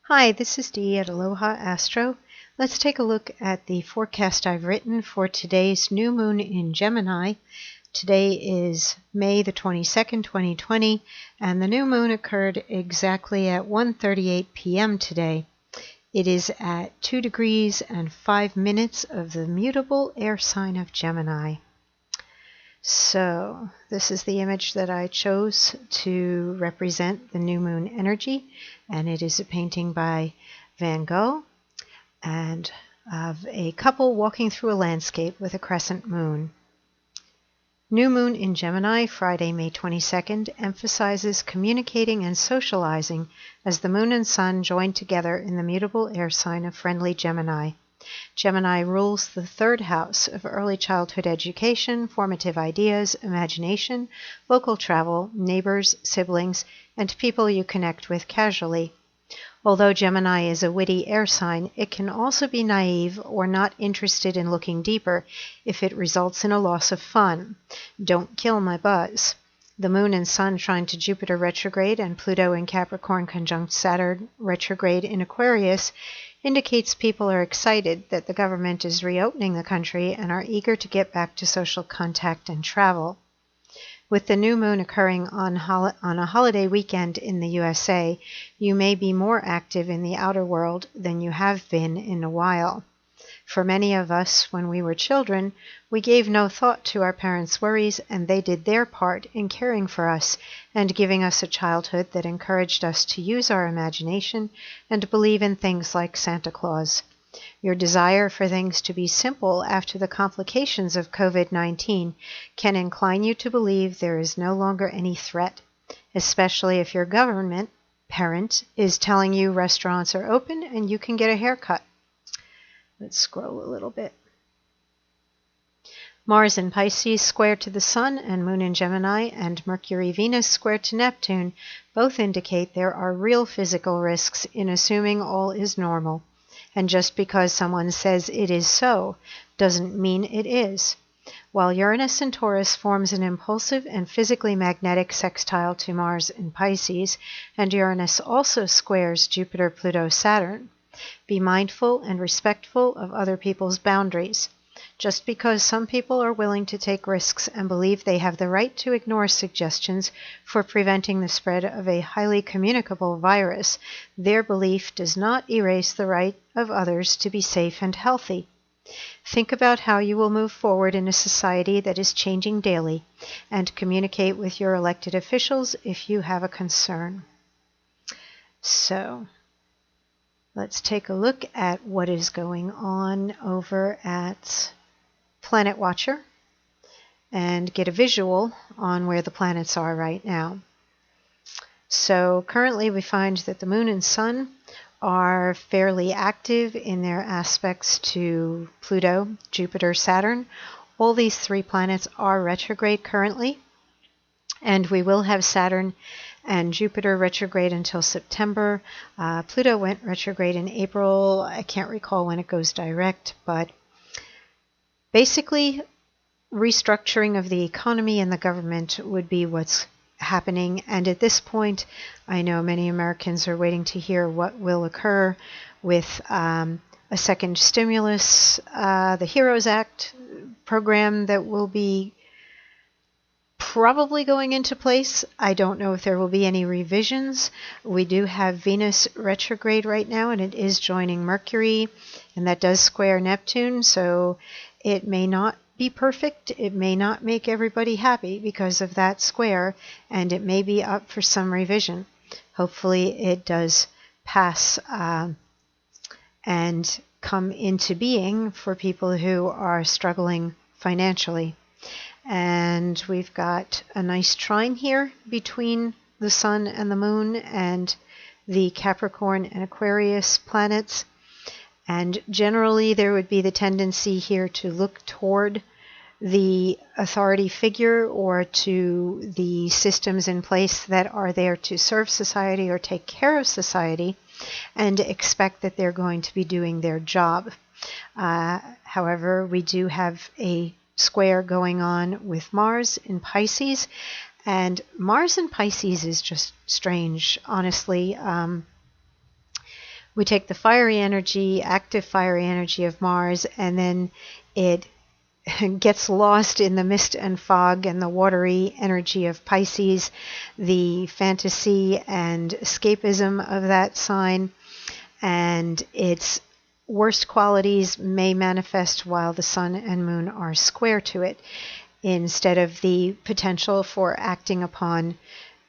Hi, this is Dee at Aloha Astro. Let's take a look at the forecast I've written for today's new moon in Gemini. Today is May the 22nd, 2020, and the new moon occurred exactly at 1:38 p.m. today. It is at 2 degrees and 5 minutes of the mutable air sign of Gemini. So this is the image that I chose to represent the new moon energy, and it is a painting by Van Gogh and of a couple walking through a landscape with a crescent moon. New moon in Gemini, Friday, May 22nd, emphasizes communicating and socializing as the moon and sun join together in the mutable air sign of friendly Gemini. Gemini rules the third house of early childhood education, formative ideas, imagination, local travel, neighbors, siblings, and people you connect with casually. Although Gemini is a witty air sign, it can also be naive or not interested in looking deeper if it results in a loss of fun. Don't kill my buzz. The moon and sun trine to Jupiter retrograde and Pluto in Capricorn conjunct Saturn retrograde in Aquarius indicates people are excited that the government is reopening the country and are eager to get back to social contact and travel. With the new moon occurring on a holiday weekend in the USA, you may be more active in the outer world than you have been in a while. For many of us, when we were children, we gave no thought to our parents' worries, and they did their part in caring for us and giving us a childhood that encouraged us to use our imagination and believe in things like Santa Claus. Your desire for things to be simple after the complications of COVID-19 can incline you to believe there is no longer any threat, especially if your government parent is telling you restaurants are open and you can get a haircut. Let's scroll a little bit. Mars in Pisces square to the Sun and Moon in Gemini and Mercury-Venus square to Neptune both indicate there are real physical risks in assuming all is normal. And just because someone says it is so doesn't mean it is. While Uranus in Taurus forms an impulsive and physically magnetic sextile to Mars in Pisces, and Uranus also squares Jupiter, Pluto, Saturn, be mindful and respectful of other people's boundaries. Just because some people are willing to take risks and believe they have the right to ignore suggestions for preventing the spread of a highly communicable virus, their belief does not erase the right of others to be safe and healthy. Think about how you will move forward in a society that is changing daily, and communicate with your elected officials if you have a concern. So, let's take a look at what is going on over at Planet Watcher and get a visual on where the planets are right now. So currently we find that the moon and sun are fairly active in their aspects to Pluto, Jupiter, Saturn. All these three planets are retrograde currently, and we will have Saturn and Jupiter retrograde until September. Pluto went retrograde in April. I can't recall when it goes direct, but basically restructuring of the economy and the government would be what's happening. And at this point, I know many Americans are waiting to hear what will occur with a second stimulus, the HEROES Act program that will be probably going into place. I don't know if there will be any revisions. We do have Venus retrograde right now, and it is joining Mercury, and that does square Neptune, so it may not be perfect. It may not make everybody happy because of that square, and it may be up for some revision. Hopefully it does pass and come into being for people who are struggling financially. And we've got a nice trine here between the sun and the moon and the Capricorn and Aquarius planets. And generally there would be the tendency here to look toward the authority figure or to the systems in place that are there to serve society or take care of society and expect that they're going to be doing their job. However, we do have a square going on with Mars in Pisces, and Mars in Pisces is just strange, honestly. We take the fiery energy, active fiery energy of Mars, and then it gets lost in the mist and fog and the watery energy of Pisces, the fantasy and escapism of that sign, and its worst qualities may manifest while the sun and moon are square to it, instead of the potential for acting upon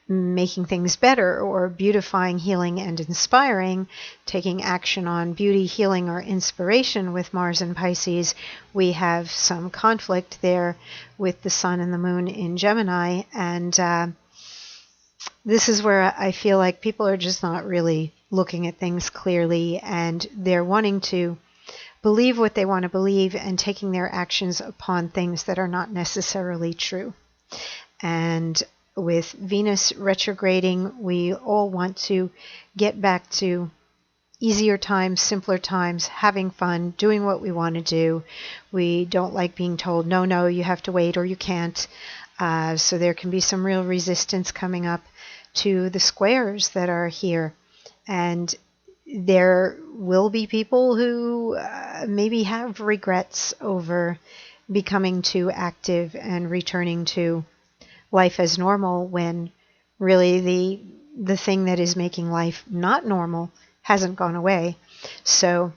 making things better or beautifying, healing, and inspiring, taking action on beauty, healing, or inspiration with Mars and Pisces. We have some conflict there with the sun and the moon in Gemini, and this is where I feel like people are just not really looking at things clearly, and they're wanting to believe what they want to believe and taking their actions upon things that are not necessarily true. And with Venus retrograding, we all want to get back to easier times, simpler times, having fun, doing what we want to do. We don't like being told, no, you have to wait or you can't. So there can be some real resistance coming up to the squares that are here. And there will be people who maybe have regrets over becoming too active and returning to life as normal, when really the thing that is making life not normal hasn't gone away. So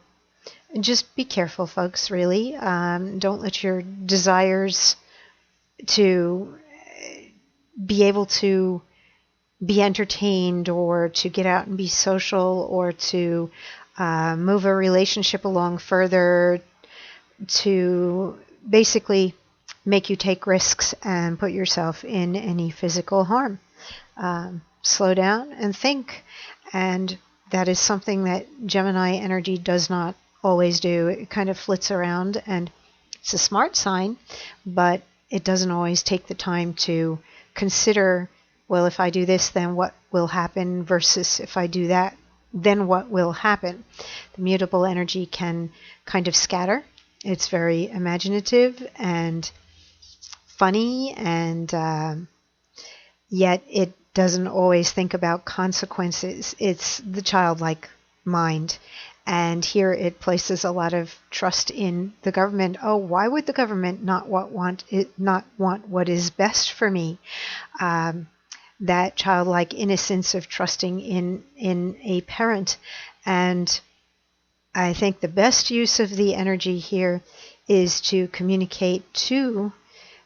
just be careful, folks, really. Don't let your desires to be able to be entertained or to get out and be social or to move a relationship along further, to basically make you take risks and put yourself in any physical harm. Slow down and think. And that is something that Gemini energy does not always do. It kind of flits around, and it's a smart sign, but it doesn't always take the time to consider, well, if I do this, then what will happen, versus if I do that, then what will happen. The mutable energy can kind of scatter. It's very imaginative and funny, and yet it doesn't always think about consequences. It's the childlike mind, and here it places a lot of trust in the government. Oh, why would the government not want what is best for me? That childlike innocence of trusting in a parent. And I think the best use of the energy here is to communicate to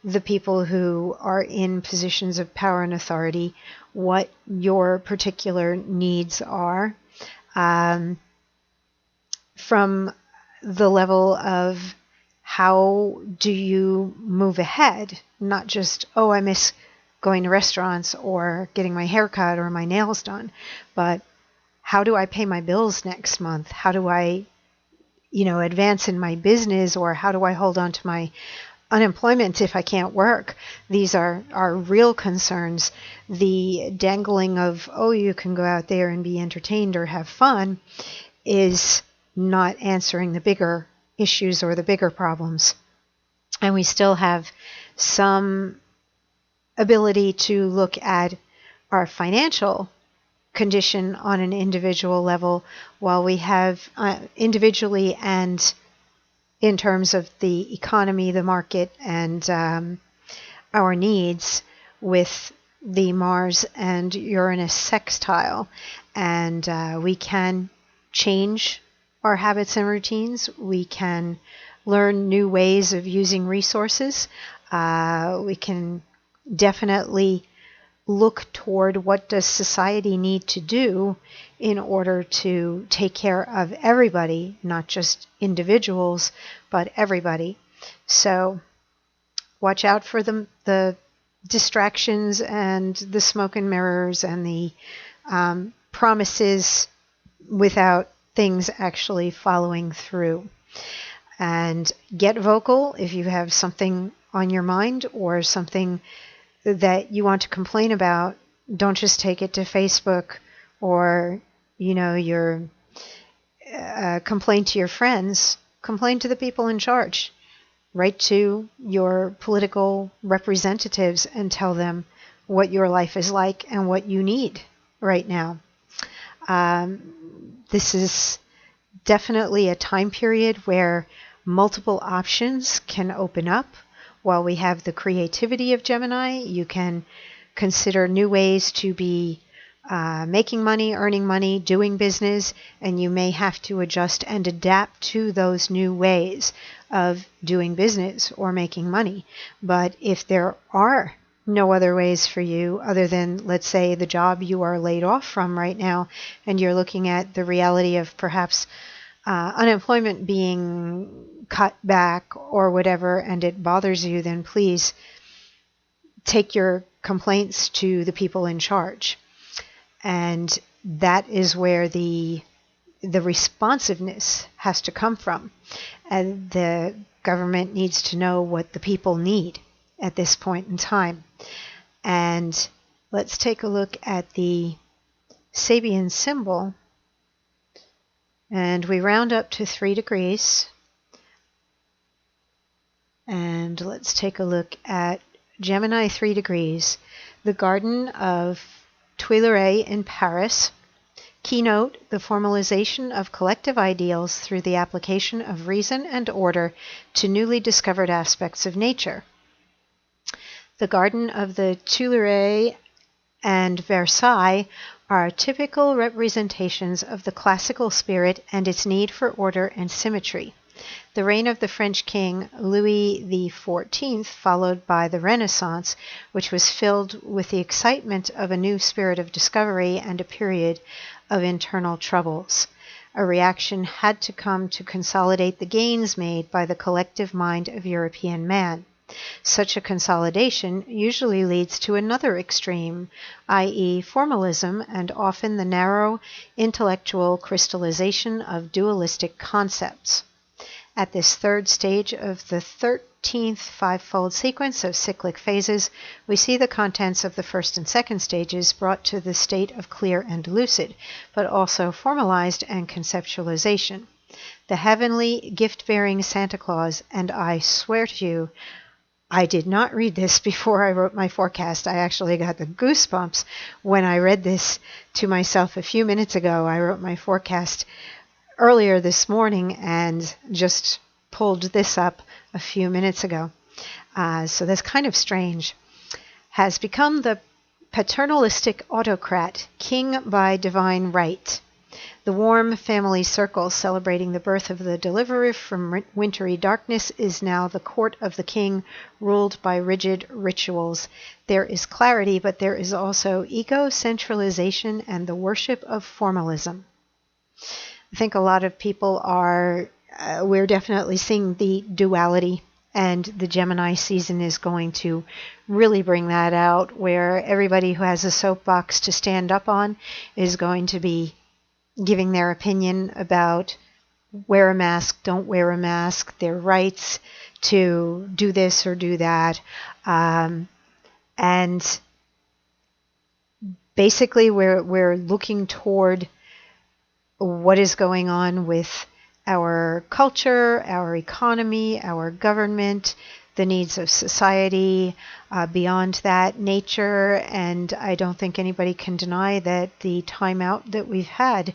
the people who are in positions of power and authority what your particular needs are, from the level of how do you move ahead, not just, oh, I miss going to restaurants or getting my hair cut or my nails done, but how do I pay my bills next month? How do I, advance in my business, or how do I hold on to my unemployment if I can't work? These are real concerns. The dangling of, oh, you can go out there and be entertained or have fun, is not answering the bigger issues or the bigger problems. And we still have some ability to look at our financial condition on an individual level, while we have individually and in terms of the economy, the market, and our needs, with the Mars and Uranus sextile. And we can change our habits and routines. We can learn new ways of using resources. We can definitely look toward what does society need to do in order to take care of everybody, not just individuals, but everybody. So watch out for the distractions and the smoke and mirrors and the promises without things actually following through. And get vocal if you have something on your mind or something that you want to complain about. Don't just take it to Facebook or, your complain to your friends. Complain to the people in charge. Write to your political representatives and tell them what your life is like and what you need right now. This is definitely a time period where multiple options can open up. While we have the creativity of Gemini, you can consider new ways to be making money, earning money, doing business, and you may have to adjust and adapt to those new ways of doing business or making money. But if there are no other ways for you other than, let's say, the job you are laid off from right now, and you're looking at the reality of perhaps unemployment being cut back or whatever, and it bothers you, then please take your complaints to the people in charge. And that is where the responsiveness has to come from. And the government needs to know what the people need at this point in time. And let's take a look at the Sabian symbol. And we round up to 3 degrees. And let's take a look at Gemini 3 degrees, the Garden of Tuileries in Paris. Keynote: the formalization of collective ideals through the application of reason and order to newly discovered aspects of nature. The Garden of the Tuileries and Versailles are typical representations of the classical spirit and its need for order and symmetry. The reign of the French king Louis XIV, followed by the Renaissance, which was filled with the excitement of a new spirit of discovery and a period of internal troubles. A reaction had to come to consolidate the gains made by the collective mind of European man. Such a consolidation usually leads to another extreme, i.e., formalism, and often the narrow intellectual crystallization of dualistic concepts. At this third stage of the 13th fivefold sequence of cyclic phases, we see the contents of the first and second stages brought to the state of clear and lucid, but also formalized and conceptualization. The heavenly gift-bearing Santa Claus, and I swear to you, I did not read this before I wrote my forecast. I actually got the goosebumps when I read this to myself a few minutes ago. I wrote my forecast earlier this morning and just pulled this up a few minutes ago. So that's kind of strange. Has become the paternalistic autocrat, king by divine right. The warm family circle celebrating the birth of the deliverer from wintry darkness is now the court of the king, ruled by rigid rituals. There is clarity, but there is also ego-centralization and the worship of formalism. I think a lot of people we're definitely seeing the duality, and the Gemini season is going to really bring that out, where everybody who has a soapbox to stand up on is going to be giving their opinion about wear a mask, don't wear a mask, their rights to do this or do that. And basically we're looking toward what is going on with our culture, our economy, our government, the needs of society, beyond that, nature, and I don't think anybody can deny that the time out that we've had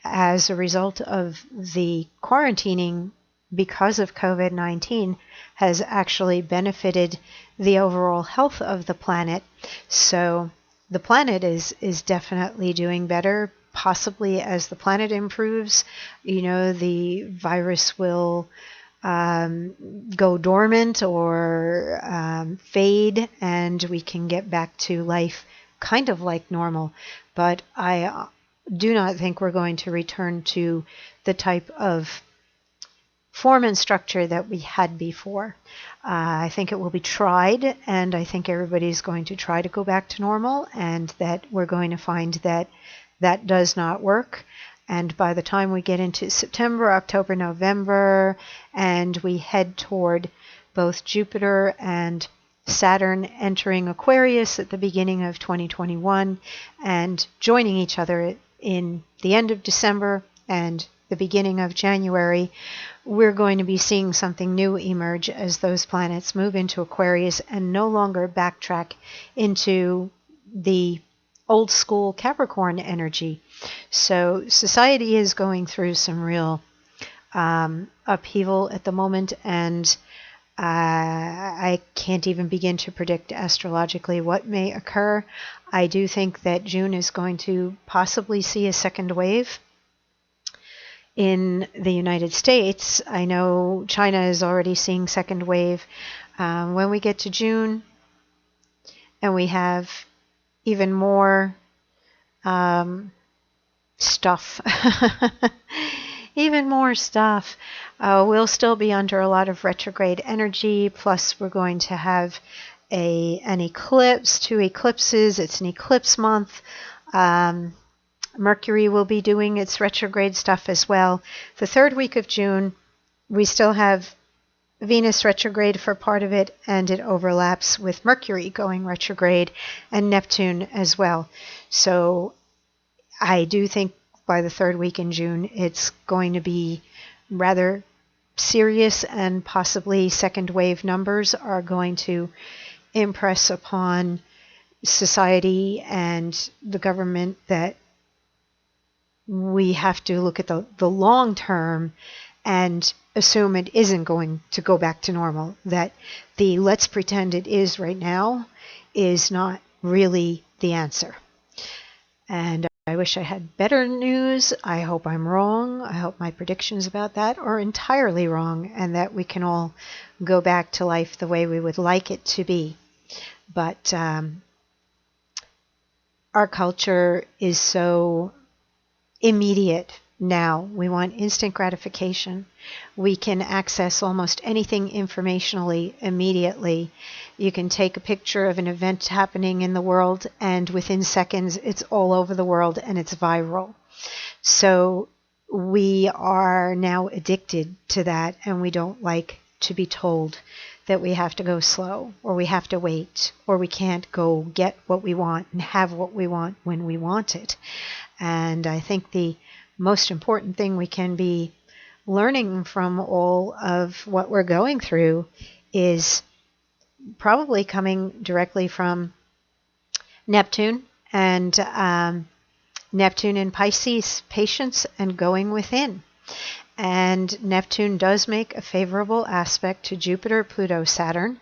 as a result of the quarantining because of COVID-19 has actually benefited the overall health of the planet. So the planet is definitely doing better. Possibly as the planet improves, the virus will go dormant or fade, and we can get back to life kind of like normal. But I do not think we're going to return to the type of form and structure that we had before. I think it will be tried, and I think everybody's going to try to go back to normal, and that we're going to find that does not work. And by the time we get into September, October, November, and we head toward both Jupiter and Saturn entering Aquarius at the beginning of 2021 and joining each other in the end of December and the beginning of January, we're going to be seeing something new emerge as those planets move into Aquarius and no longer backtrack into the old school Capricorn energy. So society is going through some real upheaval at the moment, and I can't even begin to predict astrologically what may occur. I do think that June is going to possibly see a second wave in the United States. I know China is already seeing second wave. When we get to June and we have even more stuff, even more stuff, we'll still be under a lot of retrograde energy. Plus, we're going to have an eclipse, 2 eclipses. It's an eclipse month. Mercury will be doing its retrograde stuff as well. The third week of June, we still have Venus retrograde for part of it, and it overlaps with Mercury going retrograde and Neptune as well. So I do think by the third week in June, it's going to be rather serious, and possibly second wave numbers are going to impress upon society and the government that we have to look at the long term and assume it isn't going to go back to normal, that the let's pretend it is right now is not really the answer. And I wish I had better news. I hope I'm wrong. I hope my predictions about that are entirely wrong, and that we can all go back to life the way we would like it to be. But our culture is so immediate now. We want instant gratification. We can access almost anything informationally immediately. You can take a picture of an event happening in the world, and within seconds it's all over the world and it's viral. So we are now addicted to that, and we don't like to be told that we have to go slow, or we have to wait, or we can't go get what we want and have what we want when we want it. And I think the most important thing we can be learning from all of what we're going through is probably coming directly from Neptune, and Neptune in Pisces, patience and going within. And Neptune does make a favorable aspect to Jupiter, Pluto, Saturn.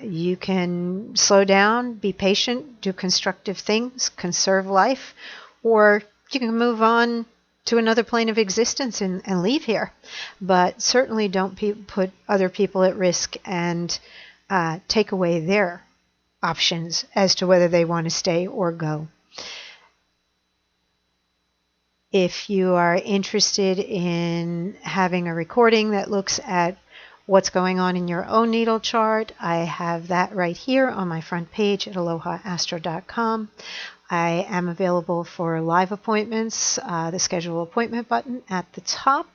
You can slow down, be patient, do constructive things, conserve life, or you can move on to another plane of existence and leave here. But certainly don't put other people at risk and take away their options as to whether they want to stay or go. If you are interested in having a recording that looks at what's going on in your own natal chart, I have that right here on my front page at alohaastro.com. I am available for live appointments, the schedule appointment button at the top.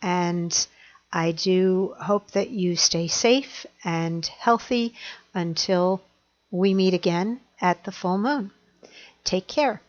And I do hope that you stay safe and healthy until we meet again at the full moon. Take care.